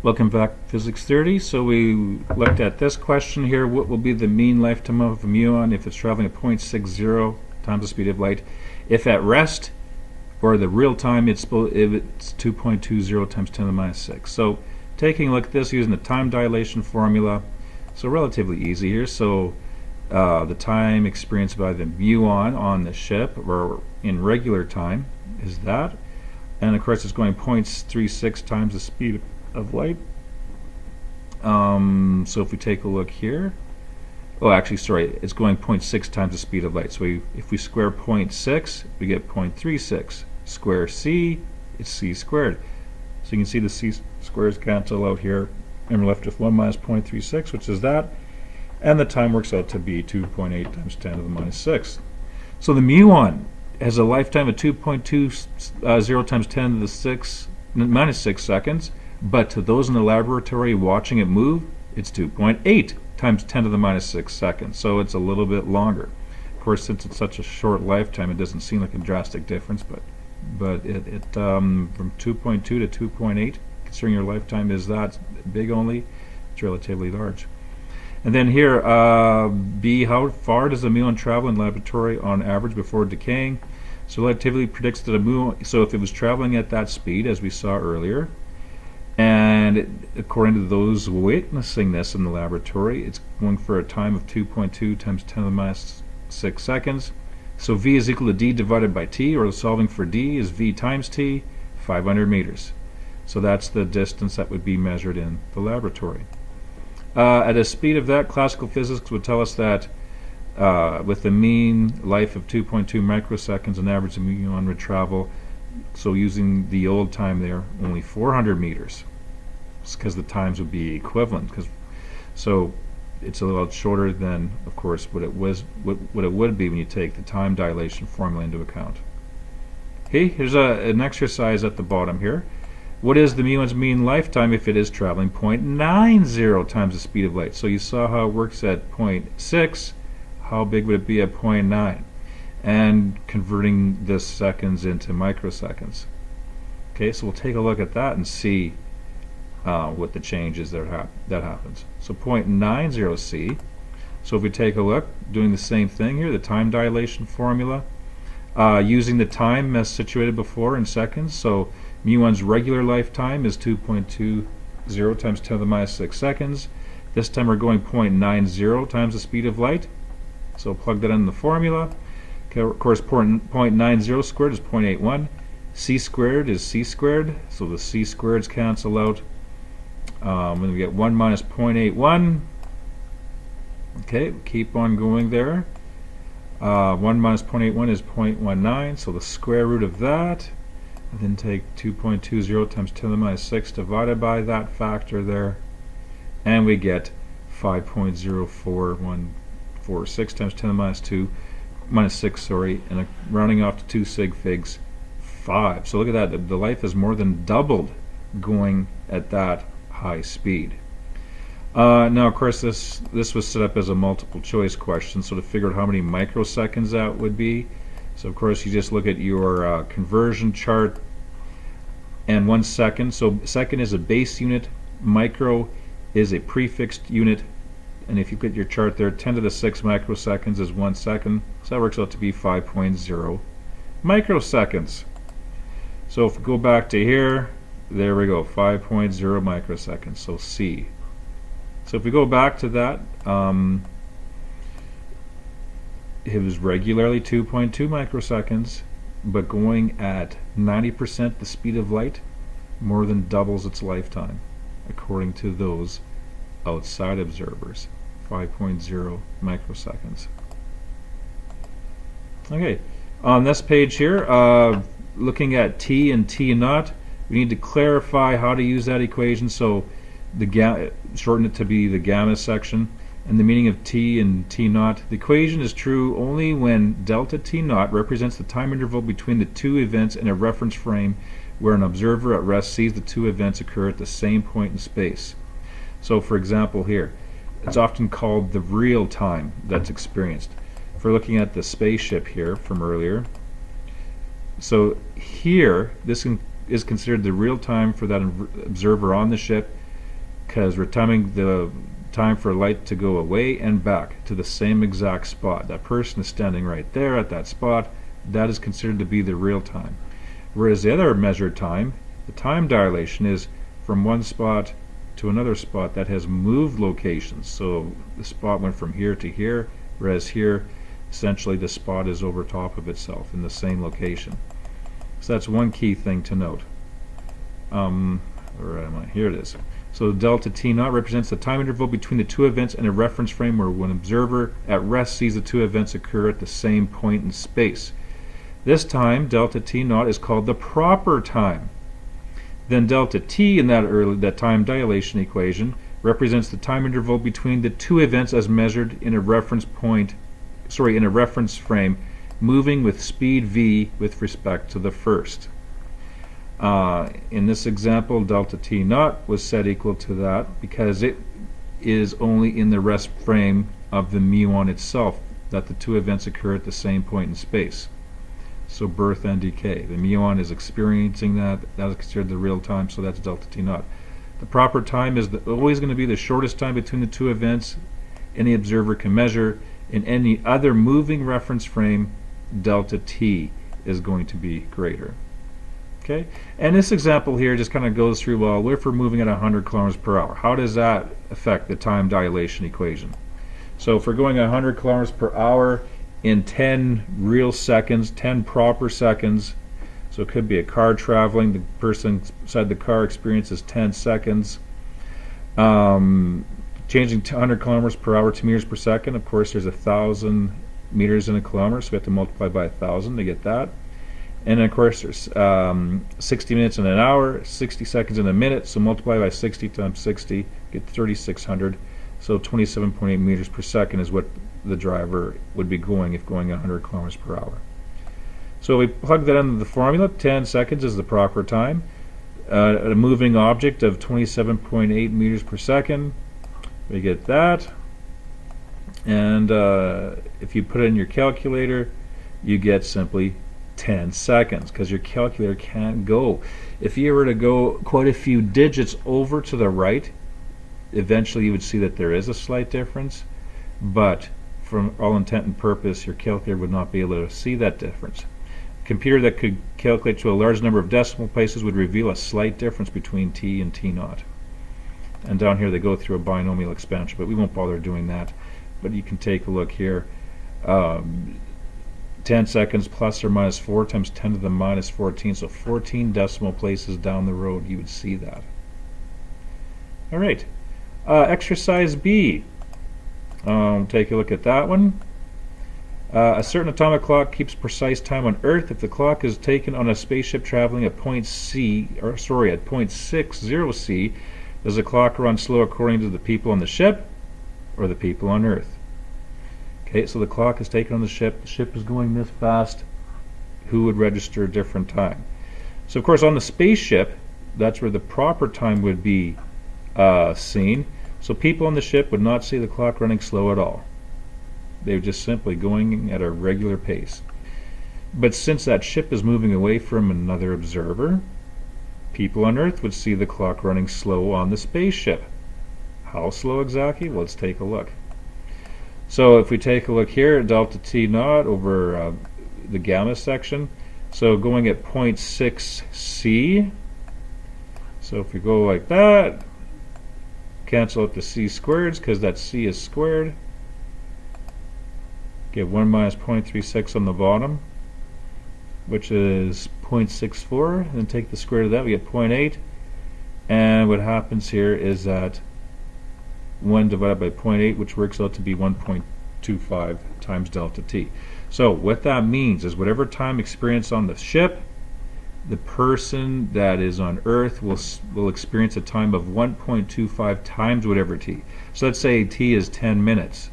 Welcome back to Physics 30. So we looked at this question here. What will be the mean lifetime of a muon if it's traveling at 0.60 times the speed of light? If at rest, or the real time, if it's 2.20 times 10 to the minus 6. So taking a look at this using the time dilation formula, so relatively easy here. So the time experienced by the muon on the ship, or in regular time, is that. And of course it's going 0.36 times the speed of light. So if we take a look here, it's going 0.6 times the speed of light. So if we square 0.6, we get 0.36. Square c, it's c squared. So you can see the c squares cancel out here, and we're left with 1 minus 0.36, which is that. And the time works out to be 2.8 times 10 to the minus 6. So the muon has a lifetime of 2.20 times 10 to the minus 6 seconds. But to those in the laboratory watching it move, it's 2.8 times 10 to the minus 6 seconds. So it's a little bit longer. Of course, since it's such a short lifetime, it doesn't seem like a drastic difference, but from 2.2 to 2.8, considering your lifetime is that big only, it's relatively large. And then here, B, how far does a muon travel in laboratory on average before decaying? So relativity predicts that a muon, so if it was traveling at that speed, as we saw earlier, and according to those witnessing this in the laboratory, it's going for a time of 2.2 times 10 to the minus 6 seconds. So V is equal to D divided by T, or solving for D is V times T, 500 meters. So that's the distance that would be measured in the laboratory. At a speed of that, classical physics would tell us that with a mean life of 2.2 microseconds, an average muon would travel, so using the old time there, only 400 meters, because the times would be equivalent. So it's a little shorter than, of course, what it would be when you take the time dilation formula into account. Okay, here's an exercise at the bottom here. What is the muon's mean lifetime if it is traveling 0.90 times the speed of light? So you saw how it works at 0.6. How big would it be at 0.9? And converting the seconds into microseconds. Okay, so we'll take a look at that and see what the change is that happens. So 0.90 c. So if we take a look, doing the same thing here, the time dilation formula, using the time as situated before in seconds. So muon's regular lifetime is 2.20 times 10 to the minus 6 seconds. This time we're going 0.90 times the speed of light. So plug that in the formula. Okay, of course, 0.90 squared is 0.81. C squared is c squared, so the c squareds cancel out. When we get 1 minus 0.81, okay, keep on going there. 1 minus 0.81 is 0.19, so the square root of that, and then take 2.20 times 10 to the minus 6 divided by that factor there, and we get 5.04146 times 10 to the minus 6, and rounding off to 2 sig figs 5. So look at that, the life is more than doubled going at that high speed. Now of course this was set up as a multiple choice question, so to figure out how many microseconds that would be, so of course you just look at your conversion chart, and 1 second, so second is a base unit, micro is a prefixed unit, and if you look at your chart there, 10 to the 6 microseconds is 1 second, so that works out to be 5.0 microseconds. So if we go back to here, there we go, 5.0 microseconds, so C. So if we go back to that, it was regularly 2.2 microseconds, but going at 90% the speed of light, more than doubles its lifetime, according to those outside observers. 5.0 microseconds. Okay, on this page here, looking at T and T naught, we need to clarify how to use that equation. So shorten it to be the gamma section, and the meaning of T and T naught. The equation is true only when delta T naught represents the time interval between the two events in a reference frame where an observer at rest sees the two events occur at the same point in space. So for example here, it's often called the real time that's experienced. If we're looking at the spaceship here from earlier, so here this is considered the real time for that observer on the ship, because we're timing the time for light to go away and back to the same exact spot. That person is standing right there at that spot. That is considered to be the real time. Whereas the other measured time, the time dilation, is from one spot to another spot that has moved locations. So the spot went from here to here, whereas here essentially the spot is over top of itself in the same location. So that's one key thing to note. Where am I? Here it is. So delta t naught represents the time interval between the two events in a reference frame where one observer at rest sees the two events occur at the same point in space. This time, delta t naught, is called the proper time. Then delta t in that time dilation equation represents the time interval between the two events as measured in a reference frame moving with speed v with respect to the first. In this example, delta t naught was set equal to that because it is only in the rest frame of the muon itself that the two events occur at the same point in space. So birth and decay. The muon is experiencing that. That is considered the real time, so that's delta t naught. The proper time is always going to be the shortest time between the two events any observer can measure. In any other moving reference frame, delta t is going to be greater. Okay, and this example here just kind of goes through, well, if we're moving at 100 kilometers per hour, how does that affect the time dilation equation? So if we're going 100 kilometers per hour in 10 real seconds, 10 proper seconds, so it could be a car traveling, the person inside the car experiences 10 seconds. Changing 100 kilometers per hour to meters per second, of course there's 1,000 meters in a kilometer, so we have to multiply by 1,000 to get that. And then of course there's 60 minutes in an hour, 60 seconds in a minute, so multiply by 60 times 60, get 3,600. So 27.8 meters per second is what the driver would be going if going 100 kilometers per hour. So we plug that into the formula. 10 seconds is the proper time. A moving object of 27.8 meters per second. We get that. And if you put it in your calculator, you get simply 10 seconds because your calculator can't go. If you were to go quite a few digits over to the right, eventually you would see that there is a slight difference, but from all intent and purpose your calculator would not be able to see that difference. A computer that could calculate to a large number of decimal places would reveal a slight difference between t and t naught. And down here they go through a binomial expansion, but we won't bother doing that. But you can take a look here. 10 seconds plus or minus 4 times 10 to the minus 14, so 14 decimal places down the road you would see that. Alright, exercise B. Take a look at that one. A certain atomic clock keeps precise time on Earth. If the clock is taken on a spaceship traveling at point 6.0 C, does the clock run slow according to the people on the ship or the people on Earth? Okay, so the clock is taken on the ship is going this fast. Who would register a different time? So of course on the spaceship, that's where the proper time would be seen. So people on the ship would not see the clock running slow at all. They were just simply going at a regular pace. But since that ship is moving away from another observer, people on Earth would see the clock running slow on the spaceship. How slow exactly? Well, let's take a look. So if we take a look here at delta t naught over the gamma section, so going at 0.6 C, so if we go like that, cancel out the c squareds because that c is squared, get 1 minus 0.36 on the bottom, which is 0.64, and then take the square root of that, we get 0.8, and what happens here is that 1 divided by 0.8, which works out to be 1.25 times delta t. So what that means is whatever time experienced on the ship, the person that is on Earth will experience a time of 1.25 times whatever t. So let's say t is 10 minutes.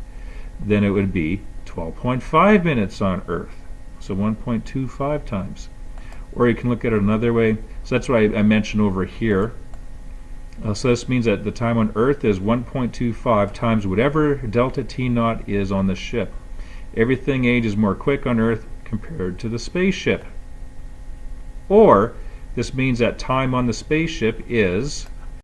Then it would be 12.5 minutes on Earth. So 1.25 times. Or you can look at it another way. So that's what I mentioned over here. So this means that the time on Earth is 1.25 times whatever delta t naught is on the ship. Everything ages more quick on Earth compared to the spaceship. Or this means that time on the spaceship is